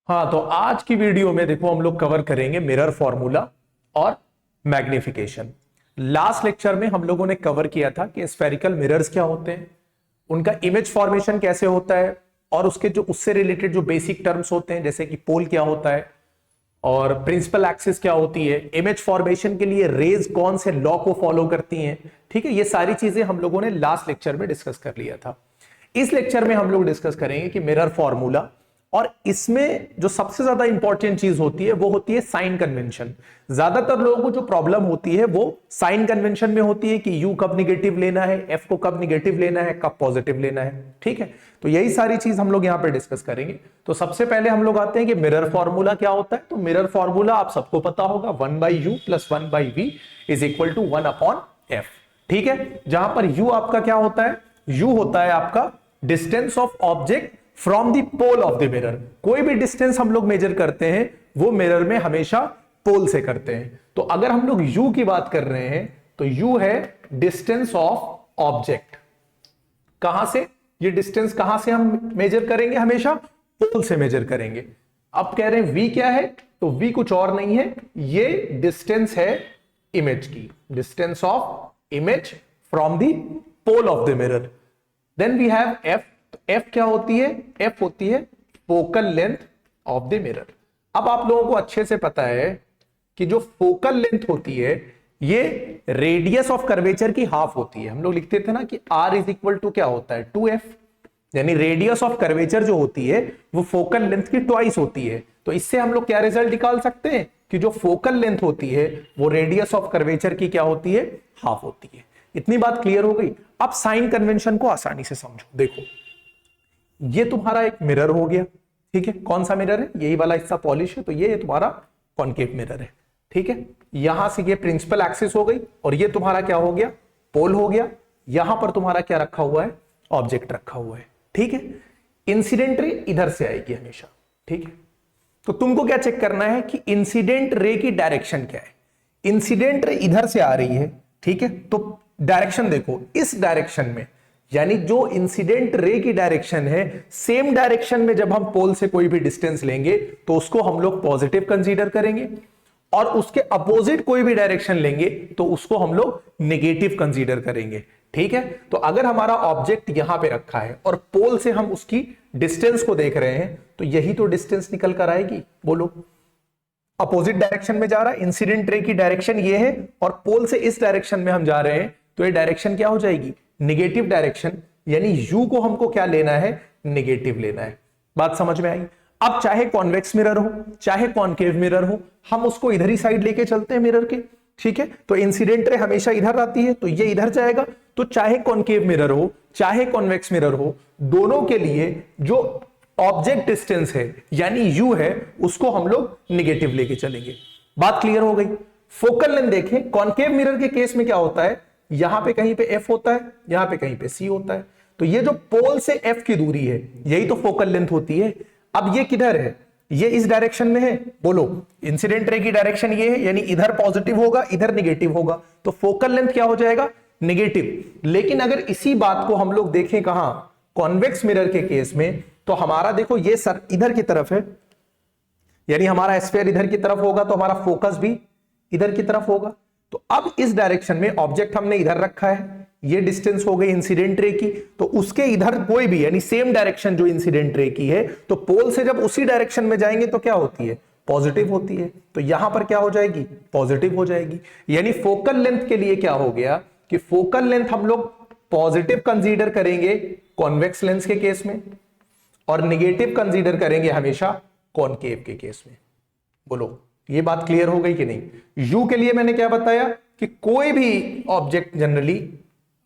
हाँ, तो आज की वीडियो में देखो हम लोग कवर करेंगे मिरर फॉर्मूला और मैग्निफिकेशन। लास्ट लेक्चर में हम लोगों ने कवर किया था कि स्फेरिकल मिरर्स क्या होते हैं, उनका इमेज फॉर्मेशन कैसे होता है और उसके जो उससे रिलेटेड जो बेसिक टर्म्स होते हैं जैसे कि पोल क्या होता है और प्रिंसिपल एक्सिस क्या होती है, इमेज फॉर्मेशन के लिए रेज कौन से लॉ को फॉलो करती हैं। ठीक है, ये सारी चीजें हम लोगों ने लास्ट लेक्चर में डिस्कस कर लिया था। इस लेक्चर में हम लोग डिस्कस करेंगे कि मिरर फॉर्मूला, और इसमें जो सबसे ज्यादा इंपॉर्टेंट चीज होती है वो होती है साइन कन्वेंशन। ज्यादातर लोगों को जो प्रॉब्लम होती है वो साइन कन्वेंशन में होती है कि यू कब निगेटिव लेना है, एफ को कब निगेटिव लेना है, कब पॉजिटिव लेना है। ठीक है, तो यही सारी चीज हम लोग यहां पे डिस्कस करेंगे। तो सबसे पहले हम लोग आते हैं कि मिरर फॉर्मूला क्या होता है। तो मिरर फॉर्मूला आप सबको पता होगा, 1/u + 1/v = 1/f। ठीक है, जहां पर u आपका क्या होता है, u होता है आपका distance of object from the pole of the mirror. कोई भी डिस्टेंस हम लोग मेजर करते हैं वो मिरर में हमेशा पोल से करते हैं। तो अगर हम लोग u की बात कर रहे हैं तो u है डिस्टेंस ऑफ ऑब्जेक्ट। कहां से, ये डिस्टेंस कहां से हम मेजर करेंगे, हमेशा पोल से मेजर करेंगे। अब कह रहे हैं v क्या है, तो v कुछ और नहीं है, ये डिस्टेंस है इमेज की, distance of image from the pole of the mirror. Then we have f। तो f क्या होती है, f होती है focal length of the mirror. अब आप लोगों को अच्छे से पता है कि जो फोकल लेंथ होती है ये रेडियस ऑफ कर्वेचर की हाफ होती है। हम लोग लिखते थे ना कि r = क्या होता है, 2f, यानी रेडियस ऑफ कर्वेचर जो होती है वो फोकल लेंथ की ट्वाइस होती है। तो इससे हम लोग क्या रिजल्ट निकाल सकते हैं कि जो फोकल लेंथ होती है वो रेडियस ऑफ कर्वेचर की क्या होती है, हाफ होती है। इतनी बात क्लियर हो गई। अब साइन कन्वेंशन को आसानी से समझो। देखो, ये तुम्हारा एक मिरर हो गया। ठीक है, कौन सा मिरर है, यही वाला हिस्सा पॉलिश है, तो ये तुम्हारा कॉनकेव मिरर है। ठीक है, यहां से ये प्रिंसिपल एक्सिस हो गई और ये तुम्हारा क्या हो गया, पोल हो गया। यहां पर तुम्हारा क्या रखा हुआ है, ऑब्जेक्ट रखा हुआ है। ठीक है, इंसिडेंट रे इधर से आएगी हमेशा। ठीक है, तो तुमको क्या चेक करना है कि इंसिडेंट रे की डायरेक्शन क्या है। इंसिडेंट रे इधर से आ रही है, ठीक है, तो डायरेक्शन देखो इस डायरेक्शन में, यानी जो इंसिडेंट रे की डायरेक्शन है, सेम डायरेक्शन में जब हम पोल से कोई भी डिस्टेंस लेंगे तो उसको हम लोग पॉजिटिव कंसीडर करेंगे, और उसके अपोजिट कोई भी डायरेक्शन लेंगे तो उसको हम लोग नेगेटिव कंसीडर करेंगे। ठीक है, तो अगर हमारा ऑब्जेक्ट यहां पे रखा है और पोल से हम उसकी डिस्टेंस को देख रहे हैं तो यही तो डिस्टेंस निकल कर आएगी। बोलो, अपोजिट डायरेक्शन में जा रहा है, इंसिडेंट रे की डायरेक्शन ये है और पोल से इस डायरेक्शन में हम जा रहे हैं, तो ये डायरेक्शन क्या हो जाएगी, निगेटिव डायरेक्शन। यानी u को हमको क्या लेना है, निगेटिव लेना है। बात समझ में आई। अब चाहे कॉन्वेक्स मिरर हो चाहे कॉनकेव मिरर हो, हम उसको इधर ही साइड लेके चलते हैं मिरर के। ठीक है, तो इंसिडेंट रे हमेशा इधर आती है तो ये इधर जाएगा। तो चाहे कॉनकेव मिरर हो चाहे कॉन्वेक्स मिरर हो, दोनों के लिए जो ऑब्जेक्ट डिस्टेंस है यानी u है उसको हम लोग निगेटिव लेके चलेंगे। बात क्लियर हो गई। फोकल लेंथ देखें, कॉनकेव मिरर के केस में क्या होता है, यहां पे कहीं पे f होता है, यहां पे कहीं पे c होता है। तो ये जो पोल से f की दूरी है यही तो फोकल लेंथ होती है। अब ये किधर है, ये इस डायरेक्शन में है। बोलो, इंसिडेंट रे की डायरेक्शन ये है, यानी इधर पॉजिटिव होगा इधर निगेटिव होगा, तो फोकल लेंथ क्या हो जाएगा, नेगेटिव। लेकिन अगर इसी बात को हम लोग देखें कहां, कॉन्वेक्स मिरर के केस में, तो हमारा देखो ये सर इधर की तरफ है, यानी हमारा स्फीयर इधर की तरफ होगा तो हमारा फोकस भी इधर की तरफ होगा। तो अब इस डायरेक्शन में ऑब्जेक्ट हमने इधर रखा है, ये डिस्टेंस हो गई इंसिडेंट रे की, तो उसके इधर कोई भी यानी सेम डायरेक्शन जो इंसिडेंट रे की है, तो पोल से जब उसी डायरेक्शन में जाएंगे तो क्या होती है, पॉजिटिव होती है। तो यहां पर क्या हो जाएगी, पॉजिटिव हो जाएगी। यानी फोकल लेंथ के लिए क्या हो गया कि फोकल लेंथ हम लोग पॉजिटिव कंसीडर करेंगे कॉन्वेक्स लेंस के केस में और निगेटिव कंसीडर करेंगे हमेशा कॉनकेव के केस में। बोलो, ये बात क्लियर हो गई कि नहीं। u के लिए मैंने क्या बताया कि कोई भी ऑब्जेक्ट जनरली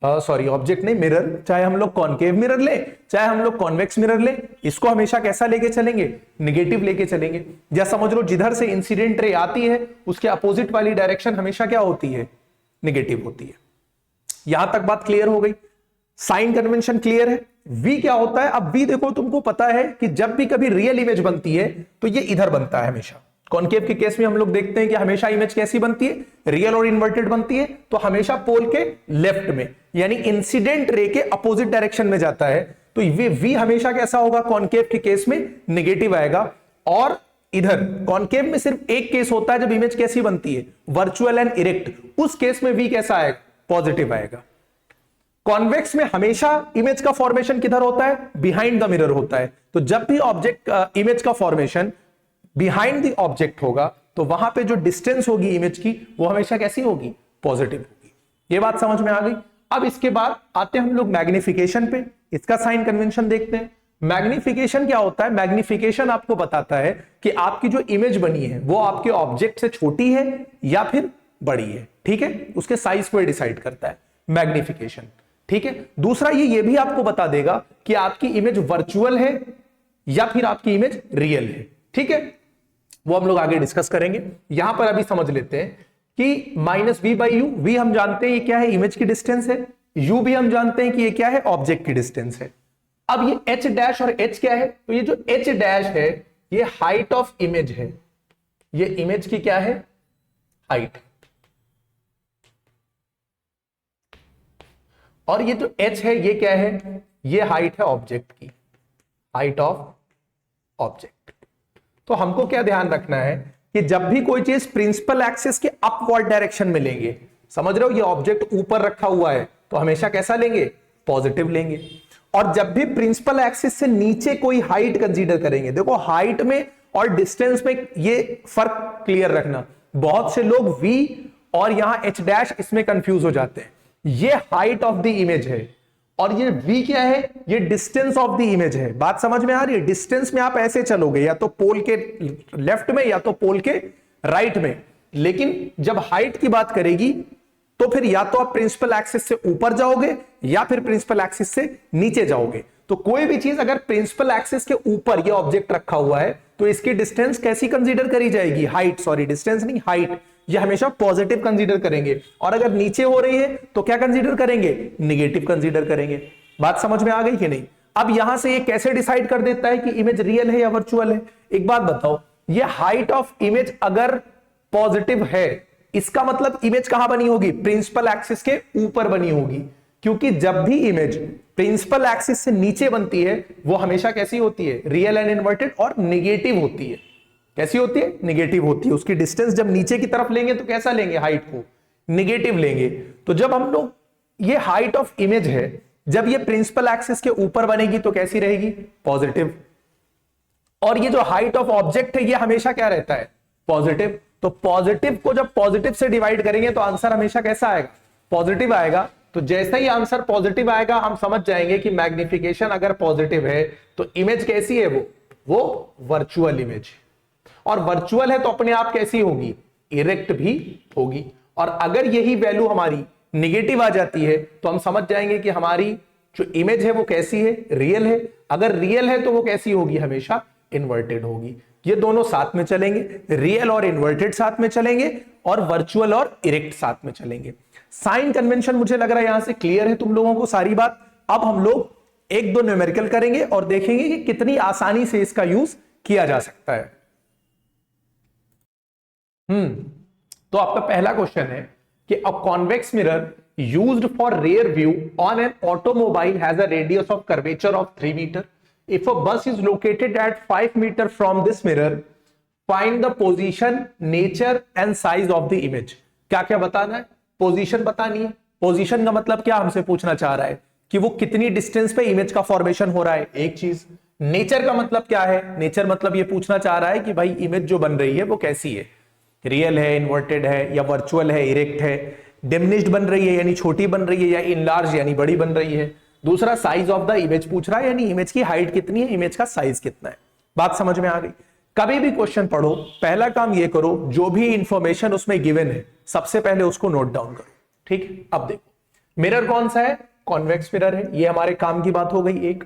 ऑब्जेक्ट नहीं, मिरर, चाहे हम लोग कॉनकेव मिरर ले चाहे हम लोग कॉन्वेक्स मिरर ले, इसको हमेशा कैसा लेके चलेंगे, निगेटिव लेके चलेंगे। या समझ लो जिधर से इंसिडेंट रे आती है उसके अपोजिट वाली डायरेक्शन हमेशा क्या होती है, निगेटिव होती है। यहां तक बात क्लियर हो गई। साइन कन्वेंशन क्लियर है। v क्या होता है, अब v देखो तुमको पता है कि जब भी कभी रियल इमेज बनती है तो ये इधर बनता है हमेशा। कॉनकेव के केस में हम लोग देखते हैं कि हमेशा इमेज कैसी बनती है, रियल और इन्वर्टेड बनती है, तो हमेशा पोल के लेफ्ट में यानी इंसिडेंट रे के अपोजिट डायरेक्शन में जाता है। तो ये v हमेशा कैसा होगा, कॉनकेव के केस में निगेटिव आएगा। और इधर कॉनकेव में सिर्फ एक केस होता है जब इमेज कैसी बनती है, वर्चुअल एंड इरेक्ट, उस केस में वी कैसा आएगा, पॉजिटिव आएगा। कॉन्वेक्स में हमेशा इमेज का फॉर्मेशन किधर होता है, बिहाइंड द मिरर होता है। तो जब भी ऑब्जेक्ट इमेज का फॉर्मेशन बिहाइंड द ऑब्जेक्ट होगा तो वहां पे जो डिस्टेंस होगी इमेज की वो हमेशा कैसी होगी, पॉजिटिव होगी। ये बात समझ में आ गई। अब इसके बाद आते हैं हम लोग मैग्निफिकेशन पे, इसका साइन कन्वेंशन देखते हैं। मैग्निफिकेशन क्या होता है, मैग्निफिकेशन आपको बताता है कि आपकी जो इमेज बनी है वो आपके ऑब्जेक्ट से छोटी है या फिर बड़ी है, ठीक है, उसके साइज को डिसाइड करता है मैग्निफिकेशन, ठीक है। दूसरा ये भी आपको बता देगा कि आपकी इमेज वर्चुअल है या फिर आपकी इमेज रियल है, ठीक है, वो हम लोग आगे डिस्कस करेंगे। यहां पर अभी समझ लेते हैं कि -v/u, v हम जानते हैं ये क्या है, इमेज की डिस्टेंस है, u भी हम जानते हैं कि ये क्या है, ऑब्जेक्ट की डिस्टेंस है। अब ये h डैश और h क्या है, तो ये जो h डैश है ये हाइट ऑफ इमेज है, ये इमेज की क्या है, हाइट। और ये जो h है ये क्या है, ये हाइट है ऑब्जेक्ट की, हाइट ऑफ ऑब्जेक्ट। तो हमको क्या ध्यान रखना है कि जब भी कोई चीज प्रिंसिपल एक्सिस के अपवर्ड डायरेक्शन में लेंगे, समझ रहे हो, ये ऑब्जेक्ट ऊपर रखा हुआ है तो हमेशा कैसा लेंगे, पॉजिटिव लेंगे। और जब भी प्रिंसिपल एक्सिस से नीचे कोई हाइट कंसीडर करेंगे, देखो हाइट में और डिस्टेंस में ये फर्क क्लियर रखना, बहुत से लोग v और यहां h डैश इसमें कंफ्यूज हो जाते हैं। ये हाइट ऑफ द इमेज है और ये v क्या है, ये डिस्टेंस ऑफ द इमेज है। बात समझ में आ रही है, डिस्टेंस में आप ऐसे चलोगे या तो पोल के लेफ्ट में या तो पोल के राइट में, लेकिन जब हाइट की बात करेगी तो फिर या तो आप प्रिंसिपल एक्सिस से ऊपर जाओगे या फिर प्रिंसिपल एक्सिस से नीचे जाओगे। तो कोई भी चीज अगर प्रिंसिपल एक्सिस के ऊपर ये ऑब्जेक्ट रखा हुआ है तो इसकी डिस्टेंस कैसी कंसीडर करी जाएगी, हाइट, सॉरी डिस्टेंस नहीं, हाइट, ये हमेशा पॉजिटिव कंसीडर करेंगे। और अगर नीचे हो रही है तो क्या कंसीडर करेंगे, निगेटिव कंसीडर करेंगे। बात समझ में आ गई कि नहीं। अब यहां से ये कैसे डिसाइड कर देता है कि इमेज रियल है या वर्चुअल है। एक बात बताओ, ये हाइट ऑफ इमेज अगर पॉजिटिव है, इसका मतलब इमेज कहां बनी होगी, प्रिंसिपल एक्सिस के ऊपर बनी होगी, क्योंकि जब भी इमेज प्रिंसिपल एक्सिस से नीचे बनती है वो हमेशा कैसी होती है, रियल एंड इन्वर्टेड और निगेटिव होती है। कैसी होती है, निगेटिव होती है। उसकी डिस्टेंस जब नीचे की तरफ लेंगे तो कैसा लेंगे, हाइट को निगेटिव लेंगे। तो जब हम लोग ये हाइट ऑफ इमेज है, जब ये प्रिंसिपल एक्सिस के ऊपर बनेगी तो कैसी रहेगी, पॉजिटिव। और ये जो हाइट ऑफ ऑब्जेक्ट है ये हमेशा क्या रहता है, पॉजिटिव। तो पॉजिटिव को जब पॉजिटिव से डिवाइड करेंगे तो आंसर हमेशा कैसा आएगा, पॉजिटिव आएगा। तो जैसा ही आंसर पॉजिटिव आएगा हम समझ जाएंगे कि मैग्निफिकेशन अगर पॉजिटिव है तो इमेज कैसी है, वो वर्चुअल इमेज। और वर्चुअल है तो अपने आप कैसी होगी, इरेक्ट भी होगी। और अगर यही वैल्यू हमारी निगेटिव आ जाती है तो हम समझ जाएंगे कि हमारी जो इमेज है वो कैसी है, रियल है। अगर रियल है तो वो कैसी होगी, हमेशा इन्वर्टेड होगी। ये दोनों साथ में चलेंगे, रियल और इन्वर्टेड साथ में चलेंगे और वर्चुअल और इरेक्ट साथ में चलेंगे। साइन कन्वेंशन मुझे लग रहा है यहां से क्लियर है तुम लोगों को सारी बात। अब हम लोग एक दो न्यूमेरिकल करेंगे और देखेंगे कि कितनी आसानी से इसका यूज किया जा सकता है। तो आपका पहला क्वेश्चन है कि a convex mirror used for rear view on an automobile has a radius of curvature of 3 metre. If a bus is located at 5 meter from this mirror, find the position, nature and size of the image। क्या क्या बताना है, position बतानी है। Position का मतलब क्या हमसे पूछना चाह रहा है कि वो कितनी डिस्टेंस पे इमेज का फॉर्मेशन हो रहा है, एक चीज। नेचर का मतलब क्या है, नेचर मतलब ये पूछना चाह रहा है कि भाई इमेज जो बन रही है वो कैसी है, रियल है, इन्वर्टेड है या वर्चुअल है, इरेक्ट है, डिमिनिश्ड बन रही है यानी छोटी बन रही है या इनलार्ज यानी बड़ी बन रही है। दूसरा साइज ऑफ द इमेज पूछ रहा है यानी इमेज की हाइट कितनी है, इमेज का साइज कितना है। बात समझ में आ गई। कभी भी क्वेश्चन पढ़ो पहला काम ये करो, जो भी इंफॉर्मेशन उसमें गिवन है सबसे पहले उसको नोट डाउन करो, ठीक है। अब देखो मिरर कौन सा है, कॉन्वेक्स मिरर है, ये हमारे काम की बात हो गई। एक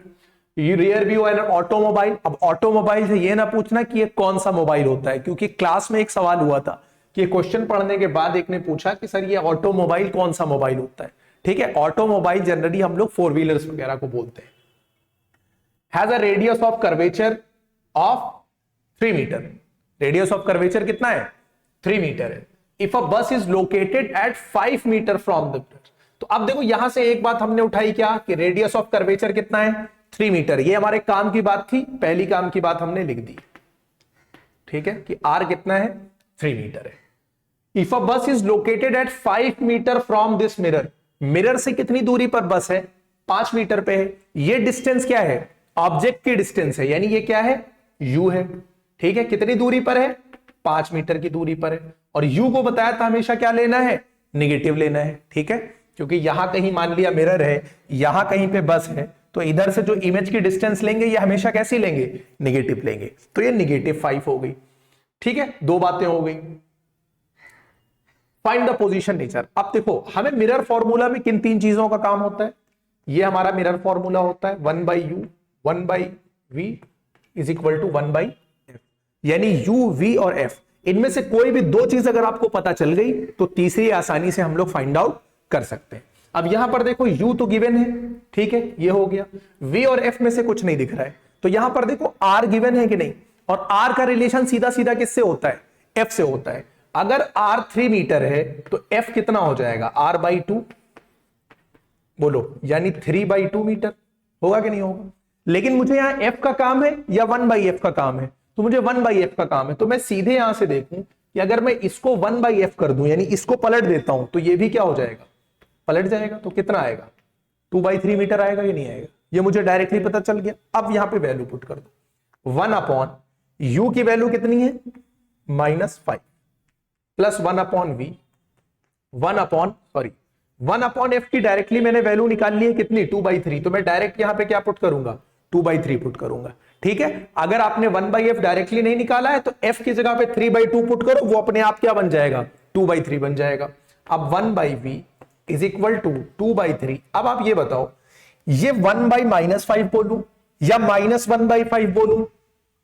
रियर व्यू एंड ऑटोमोबाइल। अब ऑटोमोबाइल से ये ना पूछना कि ये कौन सा मोबाइल होता है, क्योंकि क्लास में एक सवाल हुआ था कि क्वेश्चन पढ़ने के बाद एक ने पूछा कि सर ये ऑटोमोबाइल कौन सा मोबाइल होता है। ठीक है, ऑटोमोबाइल जनरली हम लोग 4 व्हीलर्स वगैरह को बोलते हैं। Has a radius of curvature of 3 metre. Radius of curvature कितना है, 3 मीटर है। If a bus is located at 5 metre from the mirror. तो अब देखो यहां से एक बात हमने उठाई क्या कि रेडियस ऑफ कर्वेचर कितना है, 3 मीटर। ये हमारे काम की बात थी, पहली काम की बात हमने लिख दी। ठीक है, कि R कितना है, 3 मीटर है। If a bus is located at 5 metre from this mirror, mirror से कितनी दूरी पर बस है, 5 मीटर पे है। ये डिस्टेंस क्या है, ऑब्जेक्ट की डिस्टेंस है, यानी ये क्या है, u है। ठीक है, कितनी दूरी पर है, 5 मीटर की दूरी पर है। और u को बताया था हमेशा क्या लेना है, निगेटिव लेना है। ठीक है, क्योंकि यहां कहीं मान लिया मिरर है, यहां कहीं पे बस है, तो इधर से जो इमेज की डिस्टेंस लेंगे ये हमेशा कैसी लेंगे, निगेटिव लेंगे। तो ये -5 हो गई। ठीक है, दो बातें हो गई। Find the position nature. अब देखो हमें मिरर फॉर्मूला में किन 3 चीजों का काम होता है, ये हमारा मिरर फॉर्मूला होता है 1/u 1/v is equal to 1/f, यानी u v और f, इनमें से कोई भी 2 चीज अगर आपको पता चल गई तो तीसरी आसानी से हम लोग फाइंड आउट कर सकते हैं। अब यहां पर देखो u तो गिवन है, ठीक है, ये हो गया। v और f में से कुछ नहीं दिख रहा है, तो यहां पर देखो r गिवन है कि नहीं, और r का रिलेशन सीधा सीधा किससे होता है, f से होता है। अगर r 3 मीटर है तो f कितना हो जाएगा, r/2, बोलो, यानी 3/2 मीटर होगा कि नहीं होगा। लेकिन मुझे यहां f का काम है या 1/f का काम है, तो मुझे 1/f का काम है। तो मैं सीधे यहां से देखूं कि अगर मैं इसको 1/f कर दूं, यानी इसको पलट देता हूं, तो ये भी क्या हो जाएगा, पलट जाएगा। तो कितना आएगा, 2/3 मीटर आएगा कि नहीं आएगा, ये मुझे डायरेक्टली पता चल गया। अब यहां पे वैल्यू पुट कर दो, 1/u की वैल्यू कितनी है, -5 प्लस 1/v 1/f की डायरेक्टली मैंने वैल्यू निकाल ली है कितनी, 2/3, तो मैं डायरेक्ट यहां पे क्या पुट करूंगा, 2/3 पुट करूंगा। ठीक है, अगर आपने 1/f डायरेक्टली नहीं निकाला है तो f की जगह पे 3/2 पुट करो, वो अपने आप क्या बन जाएगा, 2/3 बन जाएगा। अब 1/v इज इक्वल टू 2/3। अब आप ये बताओ, ये 1/-5 बोलूं या -1/5 बोलूं,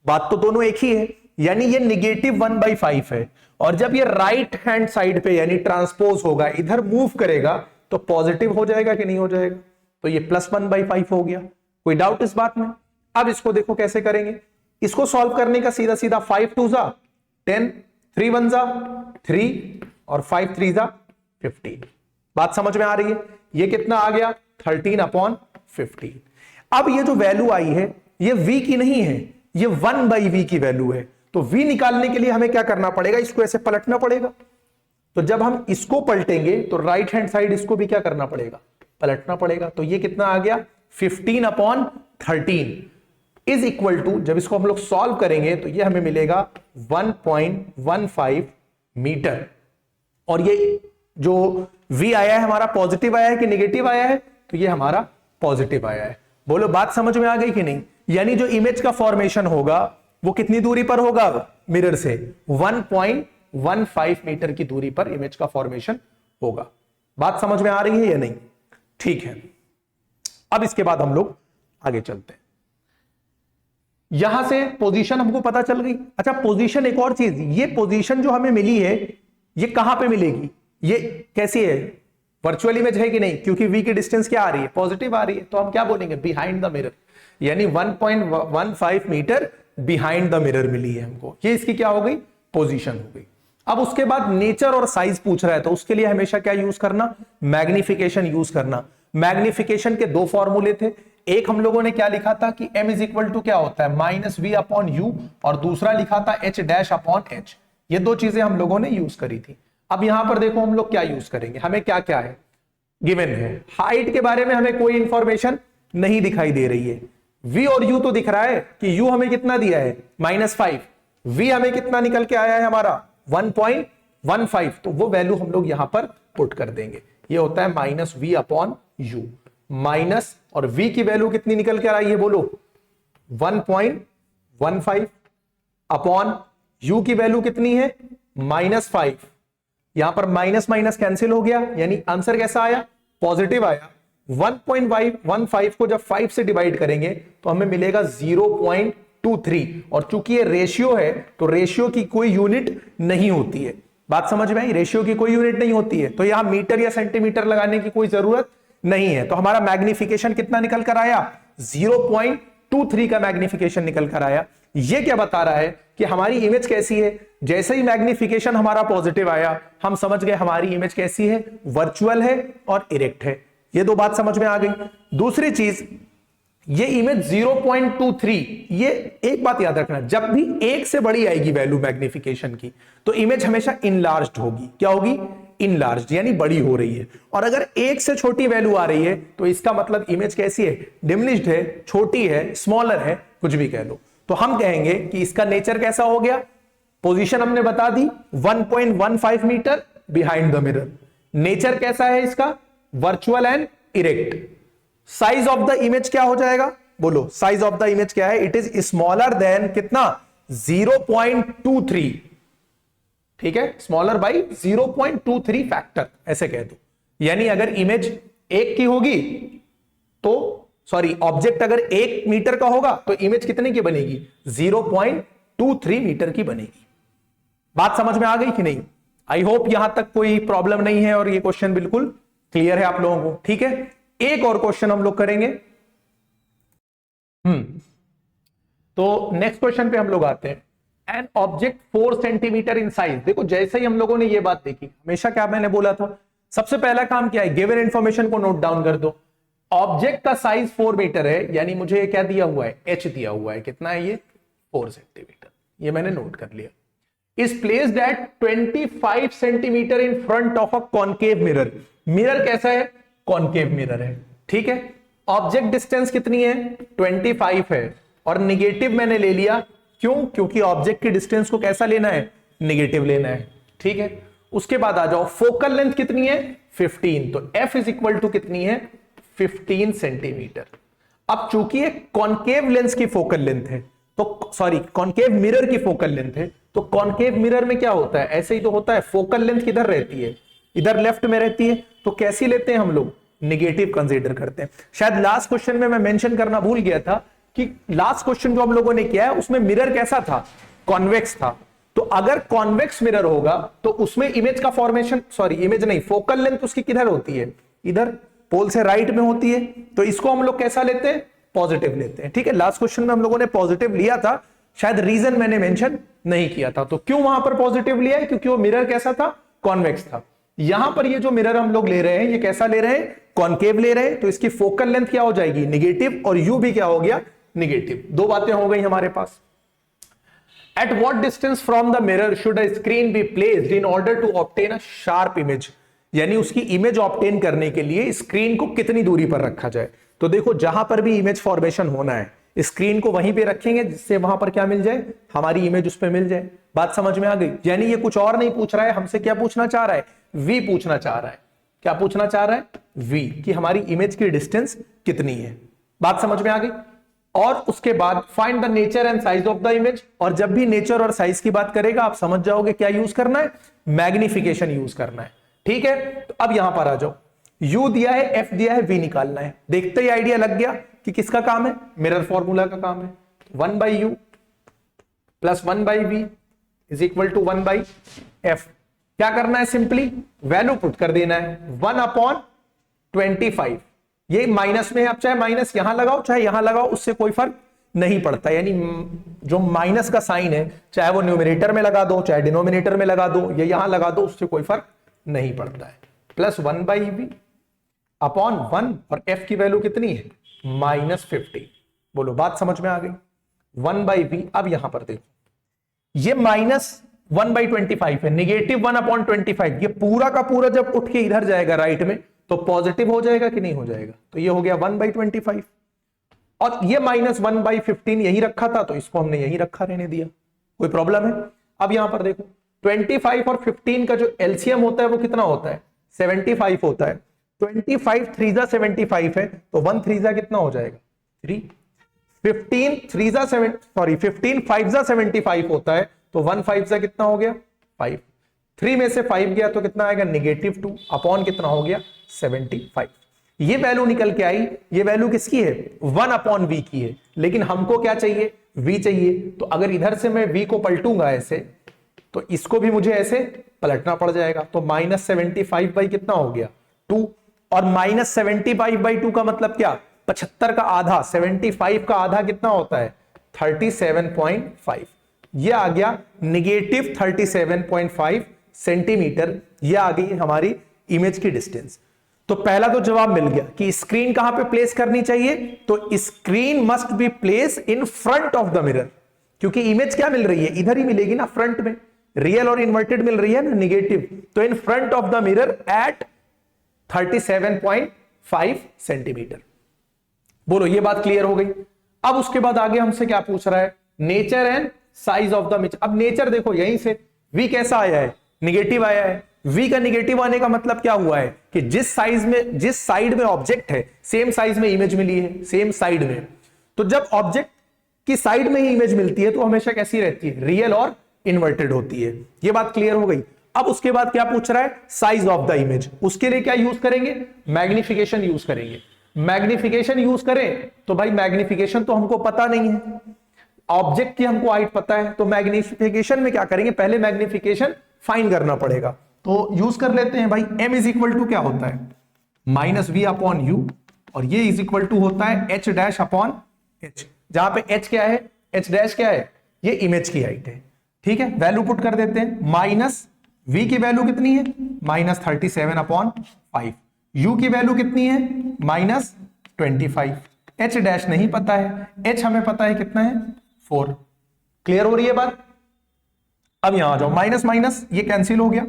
बात तो दोनों एक ही है, यानी ये -1/5 है। और जब ये राइट हैंड साइड पे यानी ट्रांसपोज होगा, इधर मूव करेगा, तो पॉजिटिव हो जाएगा कि नहीं हो जाएगा, तो ये +1/5 हो गया। कोई डाउट इस बात में। अब इसको देखो कैसे करेंगे, इसको सॉल्व करने का सीधा सीधा 5 2 जा 10, 3 1 जा 3 और 5 3 जा 15। बात समझ में आ रही है, ये कितना आ गया, 13/15। अब ये जो वैल्यू आई है ये v की नहीं है, ये 1/v की वैल्यू है। तो v निकालने के लिए हमें क्या करना पड़ेगा, इसको ऐसे पलटना पड़ेगा। तो जब हम इसको पलटेंगे तो राइट हैंड साइड इसको भी क्या करना पड़ेगा, पलटना पड़ेगा। तो ये कितना आ गया, 15/13 इज इक्वल टू, जब इसको हम लोग सॉल्व करेंगे तो ये हमें मिलेगा 1.15 मीटर। और ये जो v आया है हमारा पॉजिटिव आया है कि नेगेटिव आया है, तो ये हमारा पॉजिटिव आया है। बोलो बात समझ में आ गई कि नहीं। यानी जो इमेज का फॉर्मेशन होगा वो कितनी दूरी पर होगा मिरर से, 1.15 मीटर की दूरी पर इमेज का फॉर्मेशन होगा। बात समझ में आ रही है या नहीं, ठीक है। अब इसके बाद हम लोग आगे चलते हैं। यहां से पोजीशन हमको पता चल गई। अच्छा, पोजीशन एक और चीज, ये पोजीशन जो हमें मिली है ये कहां पे मिलेगी, ये कैसी है, वर्चुअल इमेज है कि नहीं, क्योंकि v की डिस्टेंस क्या आ रही है, पॉजिटिव आ रही है। तो हम क्या बोलेंगे, बिहाइंड द मिरर, यानी 1.15 मीटर बिहाइंड द मिरर मिली है हमको। ये इसकी क्या हो गई, पोजीशन हो गई। अब उसके बाद नेचर और साइज पूछ रहा है, तो उसके लिए हमेशा क्या यूज करना, मैग्निफिकेशन यूज करना। मैग्निफिकेशन के 2 फॉर्मूले थे, एक हम लोगों ने क्या लिखा था कि m इज इक्वल टू क्या होता है, -v/u, और दूसरा लिखा था h'/h। ये 2 चीजें हम लोगों ने यूज करी थी। अब यहां पर देखो हम लोग क्या यूज करेंगे, हमें क्या क्या है गिवन है। हाइट के बारे में हमें कोई इंफॉर्मेशन नहीं दिखाई दे रही है। v और u तो दिख रहा है कि u हमें कितना दिया है, -5, v हमें कितना निकल के आया है हमारा 1.15, तो वो वैल्यू हम लोग यहां पर पुट कर देंगे। ये होता है -v/u, माइनस, और v की वैल्यू कितनी निकल के आई है बोलो, 1.15 अपॉन u की वैल्यू कितनी है, -5। यहां पर माइनस माइनस कैंसिल हो गया, यानी आंसर कैसा आया, पॉजिटिव आया। 1.15 को जब 5 से डिवाइड करेंगे तो हमें मिलेगा 0.23, और चूंकि ये रेशियो है तो रेशियो की कोई यूनिट नहीं होती है। बात समझ में आई, रेशियो की कोई यूनिट नहीं होती है, तो यहां मीटर या सेंटीमीटर लगाने की कोई जरूरत नहीं है। तो हमारा मैग्निफिकेशन कितना निकल कर आया, 0.23 का मैग्निफिकेशन निकल कर आया। ये क्या बता रहा है कि हमारी इमेज कैसी है, जैसे ही मैग्निफिकेशन हमारा पॉजिटिव आया हम समझ गए हमारी इमेज कैसी है, वर्चुअल है और इरेक्ट है। ये 2 बात समझ में आ गई। दूसरी चीज, ये इमेज 0.23, ये एक बात याद रखना, जब भी एक से बड़ी आएगी वैल्यू मैग्निफिकेशन की तो इमेज हमेशा इनलार्ज्ड होगी। क्या होगी? इनलार्ज्ड, यानी बड़ी हो रही है। और अगर एक से छोटी वैल्यू आ रही है तो इसका मतलब इमेज कैसी है? डिमिनिश्ड है, छोटी है, स्मॉलर है, कुछ भी कह लो। तो हम कहेंगे कि इसका नेचर कैसा हो गया? पोजीशन हमने बता दी 1.15 metre behind the mirror. Nature कैसा है इसका? Virtual and erect. Size of the image क्या हो जाएगा? बोलो, साइज ऑफ द इमेज क्या है? इट इज स्मॉलर देन कितना? 0.23। ठीक है, स्मॉलर बाई 0.23 फैक्टर, ऐसे कह दो। यानी अगर इमेज एक की होगी तो सॉरी, ऑब्जेक्ट अगर 1 मीटर का होगा तो इमेज कितने की बनेगी? 0.23 मीटर की बनेगी। बात समझ में आ गई कि नहीं? आई होप यहां तक कोई प्रॉब्लम नहीं है और ये क्वेश्चन बिल्कुल क्लियर है आप लोगों को। ठीक है, एक और क्वेश्चन हम लोग करेंगे। तो नेक्स्ट क्वेश्चन पे हम लोग आते हैं। An object 4 centimetre in size. देखो, जैसे ही हम लोगों ने ये बात देखी, हमेशा क्या मैंने बोला था, सबसे पहला काम क्या है? गिवन इंफॉर्मेशन को नोट डाउन कर दो। ऑब्जेक्ट का साइज 4 मीटर है, यानी मुझे क्या दिया हुआ है? एच दिया हुआ है। कितना है ये? 4 सेंटीमीटर। ये मैंने नोट कर लिया। Is placed at 25 centimetre in front of a concave mirror. Mirror कैसा है? कॉनकेव मिरर है। ठीक है, ऑब्जेक्ट डिस्टेंस कितनी है? 25 है, और निगेटिव मैंने ले लिया। क्यों? क्योंकि ऑब्जेक्ट की डिस्टेंस को कैसा लेना है? निगेटिव लेना है। ठीक है, उसके बाद आ जाओ, फोकल लेंथ कितनी है? 15। तो एफ इज इक्वल टू कितनी है? 15 सेंटीमीटर। अब चूंकि ये कॉनकेव लेंस की फोकल लेंथ है, तो सॉरी, कॉनकेव मिरर की फोकल लेंथ है, तो कॉनकेव मिरर में क्या होता है? ऐसे ही तो होता है। फोकल लेंथ किधर रहती है? इधर लेफ्ट में रहती है। तो कैसी लेते हैं हम लोग? निगेटिव कंसीडर करते हैं। शायद लास्ट क्वेश्चन में मैं मेंशन करना भूल गया था कि लास्ट क्वेश्चन जो हम लोगों ने किया है उसमें मिरर कैसा था? कॉन्वेक्स था। तो अगर कॉन्वेक्स मिरर होगा तो उसमें इमेज का फॉर्मेशन, सॉरी इमेज नहीं, फोकल लेंथ उसकी किधर होती है? इधर पोल से राइट में होती है। तो इसको हम लोग कैसा लेते हैं? पॉजिटिव लेते हैं। ठीक है, लास्ट क्वेश्चन में हम लोगों ने पॉजिटिव लिया था, शायद रीजन मैंने मेंशन नहीं किया था। तो क्यों वहां पर पॉजिटिव लिया है? क्योंकि वो मिरर कैसा था? कॉन्वेक्स था। यहां पर ये जो मिरर हम लोग ले रहे हैं, ये कैसा ले रहे हैं? कॉनकेव ले रहे हैं। तो इसकी फोकल लेंथ क्या हो जाएगी? निगेटिव, और यू भी क्या हो गया? निगेटिव। दो बातें हो गई हमारे पास। At what distance from the mirror should a screen be placed in order to obtain a sharp image. यानी उसकी इमेज ऑब्टेन करने के लिए स्क्रीन को कितनी दूरी पर रखा जाए? तो देखो, जहां पर भी इमेज फॉर्मेशन होना है, स्क्रीन को वहीं पे रखेंगे जिससे वहां पर क्या मिल जाए? हमारी इमेज उस पर मिल जाए। बात समझ में आ गई? यानी ये कुछ और नहीं पूछ रहा है हमसे, क्या पूछना चाह रहा है? वी पूछना चाह रहा है। क्या पूछना चाह रहा है? वी, कि हमारी इमेज की डिस्टेंस कितनी है। बात समझ में आ गई? और उसके बाद find the nature and size of the image. और जब भी नेचर और साइज की बात करेगा आप समझ जाओगे क्या यूज करना है? मैग्निफिकेशन यूज करना है। ठीक है, तो अब यहां पर आ जाओ। U दिया है, F दिया है, V निकालना है। देखते ही आइडिया लग गया कि किसका काम है? मिरर फॉर्मूला का काम है। 1/U plus 1/V is equal to 1/F। क्या करना है? सिंपली वैल्यू पुट कर देना है। 1/25। ये माइनस में है, आप चाहे माइनस यहां लगाओ चाहे यहां लगाओ, उससे कोई फर्क नहीं पड़ता। यानी जो माइनस का साइन है, चाहे वो न्यूमरेटर में लगा दो चाहे डिनोमिनेटर में लगा दो या यहां लगा दो, उससे कोई फर्क नहीं पड़ता है। प्लस 1/V अपॉन 1, और F की वैल्यू कितनी है? -50। बोलो, बात समझ में आ गई? 1/V। अब यहां पर देखो, ये -1/25 है, -1/25। ये पूरा का पूरा जब उठ के इधर जाएगा राइट में तो पॉजिटिव हो जाएगा कि नहीं हो जाएगा? तो ये हो गया 1/25। और ये -1/15 यही रखा था, तो इसको हमने यही रखा रहने दिया। कोई प्रॉब्लम है? अब यहां पर देखो, 25 और 15 का जो एलसीएम होता है वो कितना होता है? 75 होता है। 25 3 जा 75 है, तो 1 3 जा कितना हो जाएगा? 3। 15 3 जा 7, सॉरी 15 5 जा 75 होता है, तो 1 5 जा कितना हो गया? 5। 3 में से 5 गया तो कितना आएगा? -2 अपॉन कितना हो गया? 75। ये वैल्यू निकल के आई। ये वैल्यू किसकी है? 1/V की है। लेकिन हमको क्या चाहिए? V चाहिए। तो अगर इधर से मैं V को पलटूंगा ऐसे, तो इसको भी मुझे ऐसे पलटना पड़ जाएगा। तो -75 बाई कितना हो गया? 2। और -75/2 का मतलब क्या? 75 का आधा। 75 का आधा कितना होता है? 37.5। ये आ गया -37.5 सेंटीमीटर। ये आ गई हमारी इमेज की डिस्टेंस। तो पहला तो जवाब मिल गया कि स्क्रीन कहां पे प्लेस करनी चाहिए, तो screen must be place in front of the mirror, क्योंकि इमेज क्या मिल रही है, इधर ही मिलेगी ना, फ्रंट में। रियल और इन्वर्टेड मिल रही है ना, निगेटिव, तो in front of the mirror at 37.5 centimetre. बोलो ये बात क्लियर हो गई। अब उसके बाद आगे हमसे क्या पूछ रहा है, nature and size of the mirror. अब नेचर देखो यहीं से v कैसा आया है, निगेटिव आया है। v का निगेटिव आने का मतलब क्या हुआ है कि जिस साइड में ऑब्जेक्ट है सेम साइज में इमेज मिली है, सेम साइड में। तो जब ऑब्जेक्ट की साइड में ही इमेज मिलती है तो हमेशा कैसी रहती है, रियल और इन्वर्टेड होती है। ये बात क्लियर हो गई। अब उसके बाद क्या पूछ रहा है, साइज ऑफ द इमेज। उसके लिए क्या यूज करेंगे, मैग्निफिकेशन यूज करेंगे। मैग्निफिकेशन यूज करें तो भाई मैग्निफिकेशन तो हमको पता नहीं है, ऑब्जेक्ट की हमको हाइट पता है, तो मैग्निफिकेशन में क्या करेंगे, पहले मैग्निफिकेशन फाइंड करना पड़ेगा। तो यूज कर लेते हैं भाई, m इज इक्वल टू क्या होता है, माइनस वी अपॉन यू, और ये इज इक्वल टू होता है h डैश अपॉन h, जहां पे h क्या है, h डैश क्या है, ये इमेज की हाइट है। ठीक है, वैल्यू पुट कर देते हैं, माइनस v की वैल्यू कितनी है, माइनस 37 अपॉन 5, u की वैल्यू कितनी है, माइनस 25, h डैश नहीं पता है, h हमें पता है कितना है, 4। क्लियर हो रही है बात। अब यहां आ जाओ, माइनस माइनस ये कैंसिल हो गया,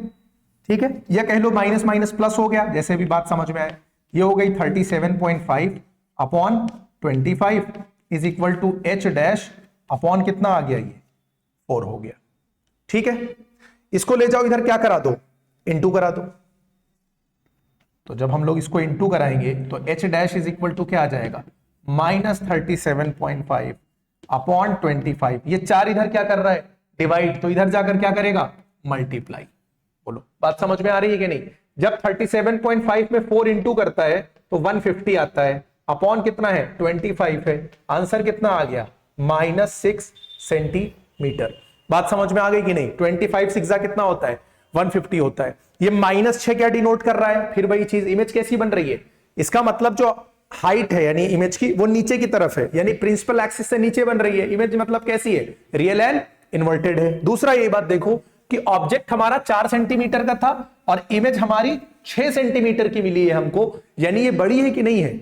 ठीक है, या कह लो माइनस माइनस प्लस हो गया, जैसे भी बात समझ में आए। ये हो गई 37.5 upon 25 is equal to h dash upon कितना आ गया, ये 4 हो गया। ठीक है, इसको ले जाओ इधर, क्या करा दो, इंटू करा दो। तो जब हम लोग इसको इंटू कराएंगे तो h dash is equal to क्या आ जाएगा, माइनस 37.5 अपॉन 25। ये 4 इधर क्या कर रहा है, डिवाइड, तो इधर जाकर क्या करेगा, मल्टीप्लाई। बोलो बात समझ में आ रही है कि नहीं। जब 37.5 में 4 इंटू करता है तो 150 आता है, अपॉन कितना है, 25 है, आंसर कितना आ गया, -6 सेंटीमीटर। बात समझ में आ गई कि नहीं। 25 सिक्सा कितना होता है, 150 होता है। ये -6 क्या डिनोट कर रहा है, फिर वही चीज, इमेज कैसी बन रही है, इसका मतलब जो हाइट है यानी इमेज की, वो नीचे की तरफ है, यानी प्रिंसिपल एक्सिस से नीचे बन रही है। इमेज मतलब कैसी है, रियल एंड इन्वर्टेड है। दूसरा ये बात देखो कि ऑब्जेक्ट हमारा 4 सेंटीमीटर का था और इमेज हमारी 6 सेंटीमीटर की मिली है हमको, यानी ये बड़ी है कि नहीं है।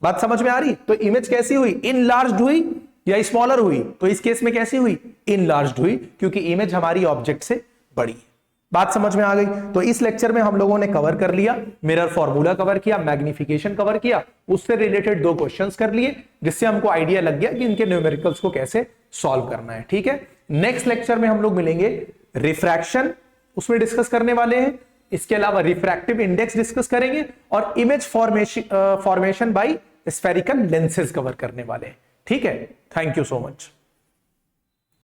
बात समझ में आ रही। तो इमेज कैसी हुई, इनलार्ज्ड हुई या स्मॉलर हुई, तो इस केस में कैसी हुई, इनलार्ज्ड हुई, क्योंकि इमेज हमारी ऑब्जेक्ट से बड़ी है। बात समझ में आ गई। तो इस लेक्चर में हम लोगों ने कवर कर लिया, मिरर फॉर्मूला कवर किया, मैग्निफिकेशन कवर किया, उससे रिलेटेड 2 क्वेश्चंस कर लिए, जिससे हमको आइडिया लग गया कि इनके न्यूमेरिकल्स को कैसे सॉल्व करना है। ठीक है, नेक्स्ट लेक्चर में हम लोग मिलेंगे रिफ्रैक्शन, उसमें डिस्कस करने वाले हैं। इसके अलावा रिफ्रैक्टिव इंडेक्स डिस्कस करेंगे और image formation by spherical lenses cover करने वाले हैं। ठीक है, थैंक यू सो मच।